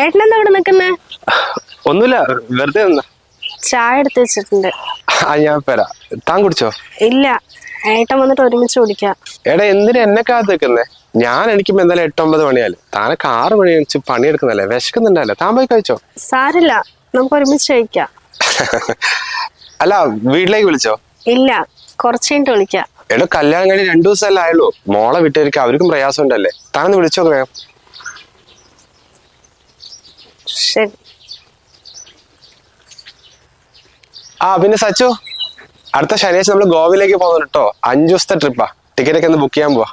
ഏട്ടനെന്താ ഇവിടെ നിക്കുന്നേ? ഒന്നുമില്ല, വെറുതെ നിന്ന. ചായ എടുത്ത് വെച്ചിട്ടുണ്ട്. ഞാൻ തരാം. താൻ കുടിച്ചോ? ഇല്ല, ഏട്ടൻ വന്നിട്ട് ഒരുമിച്ച് കുടിക്കാം. എടാ, എന്തിനാ എന്നെ കാത്ത് നിൽക്കുന്നേ? ഞാൻ എനിക്കും എന്തായാലും 8-9 മണിയാലും. താനൊക്കെ 6 മണി കഴിച്ച് പണിയെടുക്കുന്നല്ലേ, വിശക്കുന്നുണ്ടല്ലോ. താൻ പോയി കഴിച്ചോ? സാരില്ല, നമുക്ക് ഒരുമിച്ച് കഴിക്കാം. അല്ല, വീട്ടിലേക്ക് വിളിച്ചോ? ഇല്ല, കുറച്ച് കഴിഞ്ഞിട്ട് വിളിക്കാം. എടോ, കല്യാണം കഴിഞ്ഞ് 2 ദിവസമല്ലേ ആയുള്ളൂ. മോളെ വിട്ടേക്ക് അവർക്കും പ്രയാസം ഉണ്ടല്ലേ. താനൊന്ന് വിളിച്ചോ വേഗം. ശരി. പിന്നെ സച്ചു, അടുത്ത ശനിയാഴ്ച നമ്മൾ ഗോവയിലേക്ക് പോകുന്നു കേട്ടോ. 5 ദിവസത്തെ ട്രിപ്പാ. ടിക്കറ്റ് ഒക്കെ ഒന്ന് ബുക്ക് ചെയ്യാൻ പോവാ.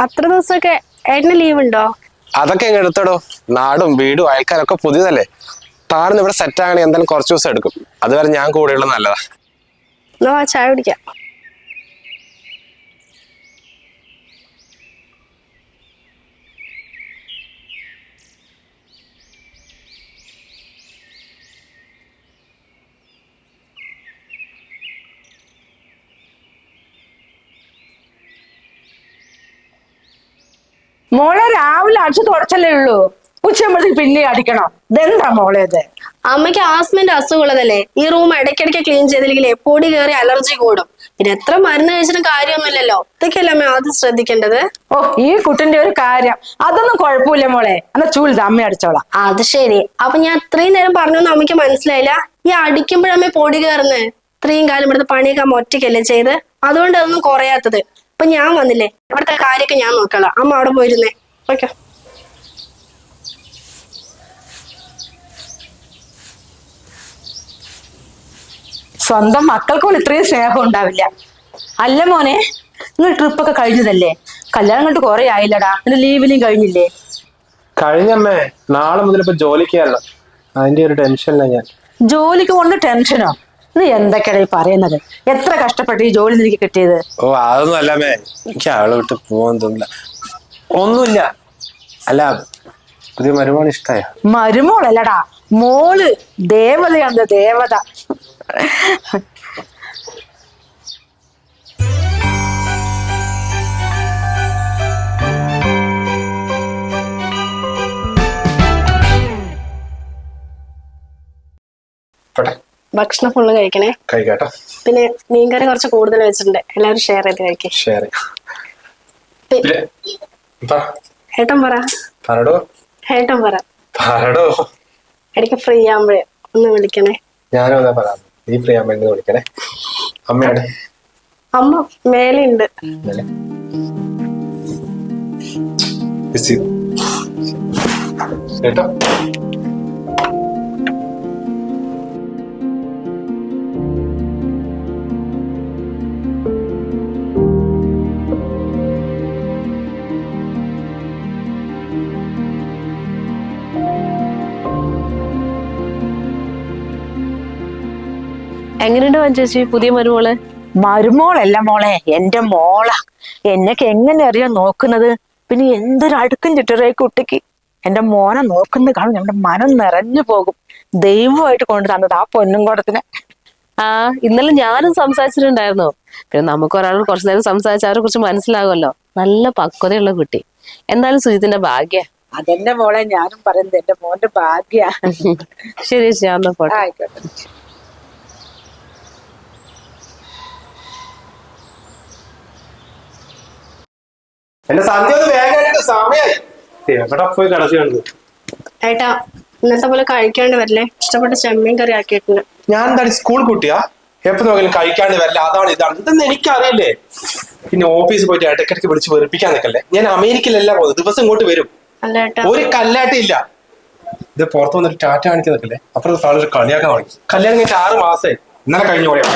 അത്ര ദിവസമൊക്കെ ഏട്ടന് ലീവ് ഉണ്ടോ? അതൊക്കെ എങ്ങനെ എടുത്തടോ. നാടും വീടും അയൽക്കാരൊക്കെ പുതിയതല്ലേ. താഴ്ന്ന് ഇവിടെ സെറ്റ് ആകണമെങ്കിൽ എന്തായാലും കുറച്ച് ദിവസം എടുക്കും. അതുവരെ ഞാൻ കൂടെയുള്ള നല്ലതാ. എന്നാ ചായ കുടിക്കാം. മോളെ രാവിലെ അടിച്ചു തുടച്ചല്ലേ ഉള്ളൂ, ഉച്ചയാകുമ്പോഴത്തേക്ക് പിന്നെ അടിക്കണം. ഇതെന്താ മോളെ ഇത്? അമ്മയ്ക്ക് ആസ്മന്റെ അസുഖമുള്ളതല്ലേ. ഈ റൂം ഇടയ്ക്കിടയ്ക്ക് ക്ലീൻ ചെയ്തില്ലെങ്കിലേ പൊടി കയറി അലർജി കൂടും. പിന്നെ എത്ര മരുന്ന് കഴിച്ചിട്ടും കാര്യമൊന്നുമില്ലല്ലോ. ഇതൊക്കെയല്ലേ അമ്മ ആദ്യം ശ്രദ്ധിക്കേണ്ടത്. ഓ, ഈ കുട്ടിന്റെ ഒരു കാര്യം അതൊന്നും കുഴപ്പമില്ല മോളെ. എന്നാ ചൂലിത അമ്മ അടിച്ചോളാം. അത് ശരി. അപ്പൊ ഞാൻ അത്രയും നേരം പറഞ്ഞൊന്നും അമ്മയ്ക്ക് മനസ്സിലായില്ല. ഈ അടിക്കുമ്പോഴമ്മ പൊടി കയറുന്നേ. ഇത്രയും കാലം ഇവിടുത്തെ പണിയൊക്കെ അമ്മ ഒറ്റയ്ക്കല്ലേ ചെയ്ത്. അതുകൊണ്ട് അതൊന്നും കുറയാത്തത്. ഇപ്പൊ ഞാൻ വന്നില്ലേ, ഇവിടുത്തെ കാര്യമൊക്കെ ഞാൻ നോക്കളാം. അമ്മ അവിടെ പോയിരുന്നേ. ഓക്കെ. സ്വന്തം മക്കൾക്ക് പോലും ഇത്രയും സ്നേഹം ഉണ്ടാവില്ല. അല്ല മോനെ, നിങ്ങൾ ട്രിപ്പൊക്കെ കഴിഞ്ഞതല്ലേ? കല്യാണം കണ്ടിട്ട് കുറെ ആയില്ലടാ. പിന്നെ ലീവിലും കഴിഞ്ഞില്ലേ? കഴിഞ്ഞമ്മേ, നാളെ മുതൽ ഇപ്പൊ ജോലിക്കല്ല. അതിന്റെ ഒരു ടെൻഷനില്ല ഞാൻ. ജോലിക്ക് കൊണ്ട് ടെൻഷനോ? നീ എന്തൊക്കെയാണ് ഈ പറയുന്നത്? എത്ര കഷ്ടപ്പെട്ട് ഈ ജോലി നിനക്ക് കിട്ടിയത്? ഓ, അതൊന്നും അല്ലമ്മേ. എനിക്ക് അവളെ വിട്ട് പോവാൻ തോന്നില്ല. ഒന്നുമില്ല. അല്ല, പുതിയ മരുമോൾ ഇഷ്ടായ? മരുമോളല്ലടാ, മോള് ദേവതയാണ്, ദേവത. ഭക്ഷണം ഫുള്ള് കഴിക്കണേ. കഴിക്കാട്ടോ. പിന്നെ മീൻകറി കുറച്ച് കൂടുതൽ വെച്ചിട്ടുണ്ട്. എല്ലാവരും ഷെയർ ചെയ്ത് കഴിക്കേ. ഏട്ടൻ പറ. ഏട്ടൻ പറ. ഇടയ്ക്ക് ഫ്രീ ആകുമ്പോഴേ ഒന്ന് വിളിക്കണേ. ഞാനും അതാ പറയാം. നീ ഫ്രീ ആകുമ്പോ വിളിക്കണേ. അമ്മയുടെ അമ്മ മേലെയുണ്ട്. കേട്ടോ. എങ്ങനെയുണ്ട് ചേച്ചി പുതിയ മരുമോള്? മരുമോളല്ല മോളെ, എന്റെ മോളാ. എന്നൊക്കെ എങ്ങനെ അറിയാൻ നോക്കുന്നത്? പിന്നെ എന്തൊരു അടുക്കും ചിട്ടറേ കുട്ടിക്ക്. എന്റെ മോനെ നോക്കുന്ന കാണും നമ്മുടെ മനം നിറഞ്ഞു പോകും. ദൈവമായിട്ട് കൊണ്ടു തന്നത് ആ പൊന്നും കൂടത്തിനെ. ഇന്നലെ ഞാനും സംസാരിച്ചിട്ടുണ്ടായിരുന്നു. പിന്നെ നമുക്ക് ഒരാളോട് കുറച്ചു നേരം സംസാരിച്ച് അവരെ കുറിച്ച് മനസ്സിലാകുമല്ലോ. നല്ല പക്വതയുള്ള കുട്ടി. എന്തായാലും സുജിത്തിന്റെ ഭാഗ്യ. അതെന്റെ മോളെ ഞാനും പറയുന്നത്, എന്റെ മോന്റെ ഭാഗ്യ. ശരി ചേച്ചി, ഞാൻ പോട്ടെ. ആയിക്കോട്ടെ. എന്റെ സന്ധ്യ ഒന്ന് വേഗം സമയായി. എവിടെ പോയി കിടക്കുകയാണ്? ഏട്ടാ, ഇന്നത്തെ പോലെ കഴിക്കാണ്ട് വരില്ലേ. ഇഷ്ടപ്പെട്ട ചെമ്മീൻ കറി ആക്കിയിട്ടുണ്ട്. ഞാൻ എന്താ സ്കൂൾ കുട്ടിയാ? എപ്പോ നോക്കിയാലും കഴിക്കാണ്ട് വരില്ല, അതാണ് ഇതാണ്. ഇതൊന്നും എനിക്കറിയില്ലേ. പിന്നെ ഓഫീസിൽ പോയിട്ട് ഇടയ്ക്കിടയ്ക്ക് വിളിച്ച് വെറുപ്പിക്കാൻ നിൽക്കല്ലേ. ഞാൻ അമേരിക്കയിലല്ല പോകുന്നത്, ദിവസം ഇങ്ങോട്ട് വരും. അല്ല ഏട്ടാ, ഒരു കല്ലാട്ടില്ല. ഇത് പുറത്ത് വന്നിട്ട് ടാറ്റ കാണിക്കാൻ നിൽക്കല്ലേ. അപ്പുറത്തെ സാധനം കളിയാക്കാൻ തുടങ്ങി. കല്യാണം കഴിഞ്ഞിട്ട് 6 മാസമായി. ഇന്നലെ കഴിഞ്ഞ പോലെയാ.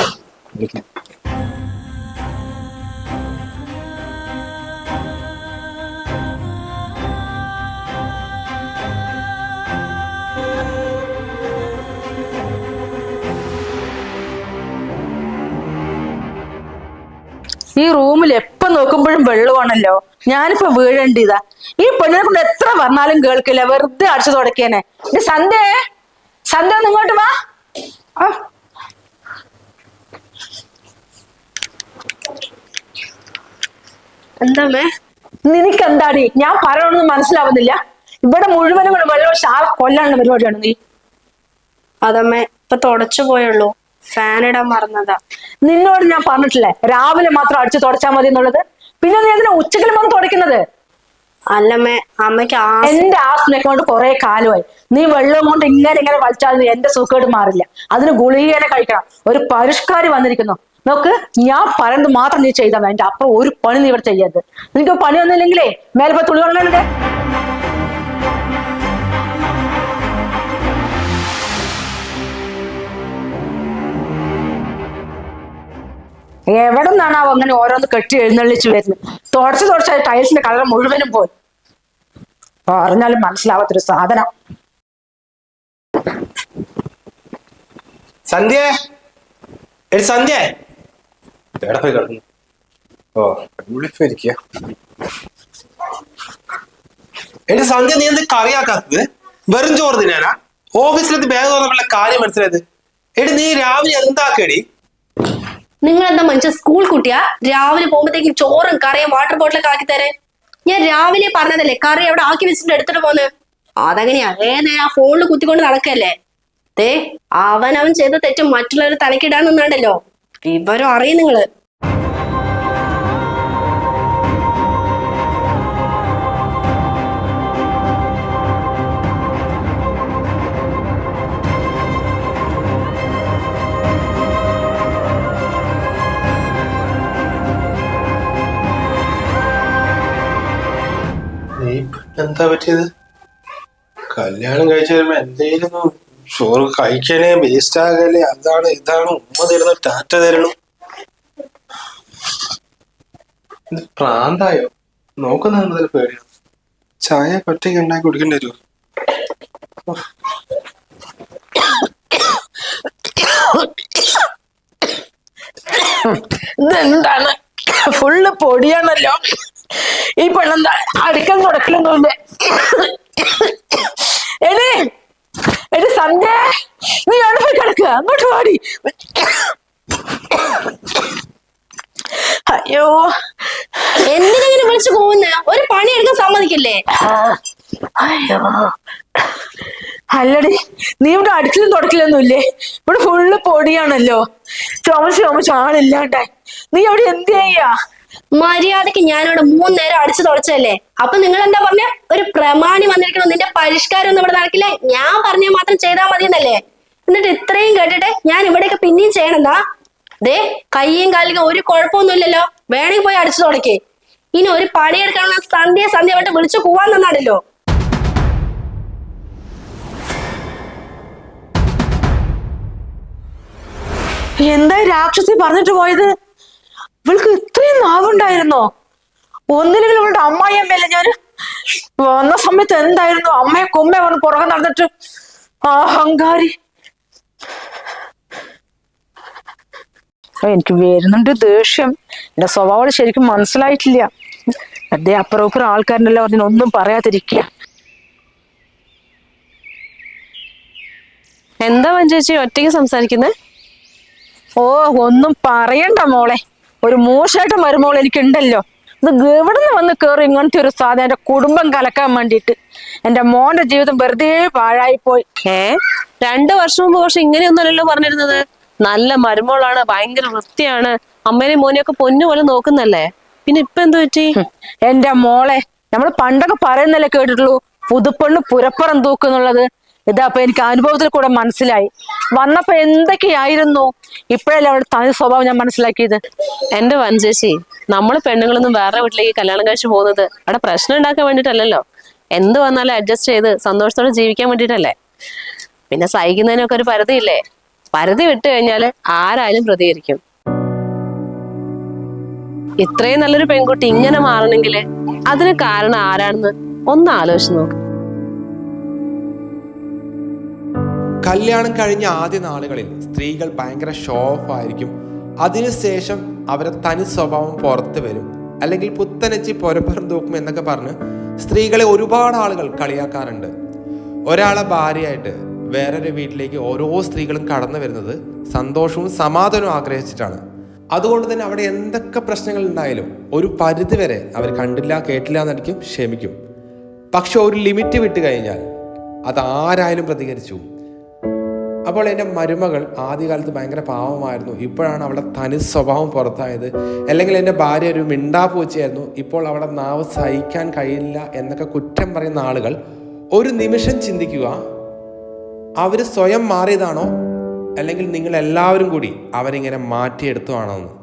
ഈ റൂമിൽ എപ്പോ നോക്കുമ്പോഴും വെള്ളമാണല്ലോ. ഞാനിപ്പോ വീഴേണ്ട ഇതാ. ഈ പെണ്ണിനെ കൊണ്ട് എത്ര പറഞ്ഞാലും കേൾക്കില്ല. വെറുതെ അടിച്ചു തുടക്കിയാനെ. സന്ധ്യ, സന്ധ്യ ഒന്ന് ഇങ്ങോട്ട് വാ. എന്താ നിനക്ക് എന്താടി ഞാൻ പറയണമെന്ന് മനസ്സിലാവുന്നില്ല? ഇവിടെ മുഴുവനും കൂടെ വെള്ളം ആളെ കൊല്ലാനുള്ള പരിപാടിയാണ് നീ. അതമ്മേ ഇപ്പൊ തുടച്ചു പോയുള്ളൂ, ഫാൻ ഇടാൻ മറന്നതാ. നിന്നോട് ഞാൻ പറഞ്ഞിട്ടില്ലേ രാവിലെ മാത്രം അടിച്ചു തുടച്ചാൽ മതി എന്നുള്ളത്? പിന്നെ നീ എന്തിനാ ഉച്ചക്കലും വന്ന് തുടയ്ക്കുന്നത്? അല്ലമ്മേ അമ്മയ്ക്ക് എന്റെ ആസ്മയൊക്കെ കൊണ്ട് കുറെ കാലമായി. നീ വെള്ളം കൊണ്ട് ഇങ്ങനെ വലിച്ചാൽ എന്റെ സുഖേട് മാറില്ല. അതിന് ഗുളികനെ കഴിക്കണം. ഒരു പരിഷ്കാരി വന്നിരിക്കുന്നു. നോക്ക്, ഞാൻ പറയുന്നത് മാത്രം നീ ചെയ്താൽ വേണ്ട. അപ്പൊ ഒരു പണി നീ ഇവിടെ ചെയ്യരുത്. നിനക്ക് പണി ഒന്നുമില്ലെങ്കിലേ മേലെ തുണി കൊള്ളണ്ടേ. എവിടെ നിന്നാണാവോ അങ്ങനെ ഓരോന്ന് കെട്ടി എഴുന്നള്ളിച്ച് വരുന്നത്? തുടച്ച് ടൈൽസിന്റെ കളർ മുഴുവനും പോയി. പറഞ്ഞാലും മനസ്സിലാവാത്തൊരു സാധനം. സന്ധ്യ, സന്ധ്യ എവിടെ പോയി കിടന്നു? ഓ വിളിച്ചിരിക്കുക. എടി സന്ധ്യ, നീ എന്ത് കറിയാക്കാത്തത്? വെറും ചോറ് തിന്നാനാ? ഓഫീസിലെത്തി ബാഗ് തുറന്നപ്പോഴുള്ള കാര്യം മനസ്സിലായത്? എടി നീ രാവിലെ എന്താക്കടി? നിങ്ങൾ എന്താ മനുഷ്യ സ്കൂൾ കുട്ടിയാ? രാവിലെ പോകുമ്പോഴത്തേക്കും ചോറും കറിയും വാട്ടർ ബോട്ടിലൊക്കെ ആക്കി തരേ. ഞാൻ രാവിലെ പറഞ്ഞതല്ലേ കറി അവിടെ ആക്കി വെച്ചിട്ട് എടുത്തിട്ട് പോന്ന്. അതങ്ങനെയാ നേരം ആ ഫോണിൽ കുത്തിക്കൊണ്ട് നടക്കല്ലേ. ദേ അവൻ ചെയ്ത തെറ്റും മറ്റുള്ളവർ തലക്കിടാൻ നിന്നാണ്ടല്ലോ. വിവരം അറിയും നിങ്ങള്. എന്താ പറ്റിയത്? കല്യാണം കഴിച്ചു വരുമ്പോ എന്തേലും ചോറ് കഴിക്കണേ, വേസ്റ്റ് ആകല്ലേ, അതാണ് ഇതാണ്, ഉമ്മ തരുന്നു, ടാറ്റ തരണം. പ്രാന്തായോ? നോക്കുന്ന പേടിയാണ്. ചായ ഒറ്റയ്ക്ക് ഉണ്ടാക്കി കുടിക്കേണ്ടി വരുമോ? ഇതെന്താണ്? ഫുള്ള് പൊടിയാണല്ലോ. ഈ പെണ്ണെന്താ അടുക്കൽ തുടക്കലൊന്നുമില്ല. എടി സന്ധ്യ, നീ അവിടെ പോയി കിടക്കുക. അങ്ങോട്ട് പാടി. അയ്യോ, എന്തിനെങ്ങനെ വിളിച്ചു പോകുന്ന? ഒരു പണി എടുക്കാൻ സമ്മതിക്കില്ലേ? അയ്യോ, അല്ലടി നീ ഇവിടെ അടുക്കലും തുടക്കലൊന്നും ഇല്ലേ? ഇവിടെ ഫുള്ള് പൊടിയാണല്ലോ. ചുമച്ച് ആളില്ലാണ്ടായി. നീ അവിടെ എന്ത് ചെയ്യാ? മര്യാദക്ക് ഞാനിവിടെ 3 നേരം അടിച്ചു തുടച്ചല്ലേ. അപ്പൊ നിങ്ങൾ എന്താ പറഞ്ഞ? ഒരു പ്രമാണി വന്നിരിക്കണം, നിന്റെ പരിഷ്കാരം ഒന്നും ഇവിടെ നടക്കില്ല, ഞാൻ പറഞ്ഞ മാത്രം ചെയ്താൽ മതി എന്നല്ലേ? എന്നിട്ട് ഇത്രയും കേട്ടിട്ട് ഞാൻ ഇവിടെയൊക്കെ പിന്നെയും ചെയ്യണെന്താ? ദേ കയ്യും കാലിലും ഒരു കുഴപ്പമൊന്നുമില്ലല്ലോ. വേണമെങ്കിൽ പോയി അടിച്ചു തുടക്കേ. ഇനി ഒരു പണിയെടുക്കണം സന്ധ്യ വട്ട് വിളിച്ചു പോവാൻ തന്നാണല്ലോ. എന്താ രാക്ഷസി പറഞ്ഞിട്ട് പോയത്? ഇവൾക്ക് ഇത്രയും നാവുണ്ടായിരുന്നോ? ഒന്നിലെങ്കിലും ഇവളുടെ അമ്മായിയമ്മയല്ലേ ഞാൻ വന്ന സമയത്ത് എന്തായിരുന്നു അമ്മയെ കൊമ്മയെ വന്ന് പുറകെ നടന്നിട്ട് അഹങ്കാരി. എനിക്ക് വരുന്നുണ്ട് ദേഷ്യം. എന്റെ സ്വഭാവം ശരിക്കും മനസ്സിലായിട്ടില്ല. അതേ അപ്പുറം ആൾക്കാരനെല്ലാം പറഞ്ഞ ഒന്നും പറയാതിരിക്കുക. എന്താ മഞ്ചേച്ചി ഒറ്റയ്ക്ക് സംസാരിക്കുന്നേ? ഓ ഒന്നും പറയണ്ട മോളെ. ഒരു മോശമായിട്ട് മരുമോൾ എനിക്കുണ്ടല്ലോ. ഇത് എവിടെ നിന്ന് വന്ന് കയറി ഇങ്ങനത്തെ ഒരു സാധനം എന്റെ കുടുംബം കലക്കാൻ വേണ്ടിയിട്ട്? എന്റെ മോന്റെ ജീവിതം വെറുതെ പാഴായിപ്പോയി. 2 വർഷം മുമ്പ് പക്ഷെ ഇങ്ങനെയൊന്നുമല്ലല്ലോ പറഞ്ഞിരുന്നത്. നല്ല മരുമോളാണ്, ഭയങ്കര വൃത്തിയാണ്, അമ്മേനെയും മോനെയൊക്കെ പൊന്നുപോലെ നോക്കുന്നല്ലേ. പിന്നെ ഇപ്പൊ എന്ത് പറ്റി? എന്റെ മോളെ, നമ്മൾ പണ്ടൊക്കെ പറയുന്നല്ലേ കേട്ടിട്ടുള്ളൂ, പുതുപ്പെണ്ണ് പുരപ്പുറം തൂക്കുന്നുള്ളത്. ഇതപ്പൊ എനിക്ക് അനുഭവത്തിൽ കൂടെ മനസ്സിലായി. വന്നപ്പോ എന്തൊക്കെയായിരുന്നു. ഇപ്പോഴല്ലേ അവരുടെ തനി സ്വഭാവം ഞാൻ മനസ്സിലാക്കിയത്. എന്റെ വഞ്ചേച്ചി, നമ്മള് പെണ്ണുങ്ങളൊന്നും വേറെ വീട്ടിലേക്ക് കല്യാണം കഴിച്ചു പോകുന്നത് അവിടെ പ്രശ്നം ഉണ്ടാക്കാൻ വേണ്ടിട്ടല്ലല്ലോ. എന്ത് വന്നാലും അഡ്ജസ്റ്റ് ചെയ്ത് സന്തോഷത്തോടെ ജീവിക്കാൻ വേണ്ടിട്ടല്ലേ. പിന്നെ സഹിക്കുന്നതിനൊക്കെ ഒരു പരിധിയില്ലേ. പരിധി വിട്ടു കഴിഞ്ഞാല് ആരായാലും പ്രതികരിക്കും. ഇത്രയും നല്ലൊരു പെൺകുട്ടി ഇങ്ങനെ മാറണമെങ്കില് അതിന് കാരണം ആരാണെന്ന് ഒന്ന് ആലോചിച്ച് നോക്ക്. കല്യാണം കഴിഞ്ഞ ആദ്യ നാളുകളിൽ സ്ത്രീകൾ ഭയങ്കര ഷോ ഓഫ് ആയിരിക്കും. അതിനുശേഷം അവരെ തനി സ്വഭാവം പുറത്ത് വരും. അല്ലെങ്കിൽ പുത്തനച്ചി പൊരപ്പുറം തൂക്കും എന്നൊക്കെ പറഞ്ഞ് സ്ത്രീകളെ ഒരുപാട് ആളുകൾ കളിയാക്കാറുണ്ട്. ഒരാളെ ഭാര്യയായിട്ട് വേറൊരു വീട്ടിലേക്ക് ഓരോ സ്ത്രീകളും കടന്നു വരുന്നത് സന്തോഷവും സമാധാനവും ആഗ്രഹിച്ചിട്ടാണ്. അതുകൊണ്ട് തന്നെ അവിടെ എന്തൊക്കെ പ്രശ്നങ്ങൾ ഉണ്ടായാലും ഒരു പരിധി വരെ അവർ കണ്ടില്ല കേട്ടില്ല എന്നടിക്കും, ക്ഷമിക്കും. പക്ഷെ ഒരു ലിമിറ്റ് വിട്ട് കഴിഞ്ഞാൽ അതാരായാലും പ്രതികരിച്ചു. അപ്പോൾ എൻ്റെ മരുമകൾ ആദ്യകാലത്ത് ഭയങ്കര പാവമായിരുന്നു, ഇപ്പോഴാണ് അവളുടെ തനി സ്വഭാവം പുറത്തായത്. അല്ലെങ്കിൽ എൻ്റെ ഭാര്യ ഒരു മിണ്ടാപ്പൂച്ചയായിരുന്നു, ഇപ്പോൾ അവളുടെ നാവ് സഹിക്കാൻ കഴിയില്ല എന്നൊക്കെ കുറ്റം പറയുന്ന ആളുകൾ ഒരു നിമിഷം ചിന്തിക്കുക, അവർ സ്വയം മാറിയതാണോ അല്ലെങ്കിൽ നിങ്ങൾ എല്ലാവരും കൂടി അവരിങ്ങനെ മാറ്റിയെടുത്തതാണോ എന്ന്.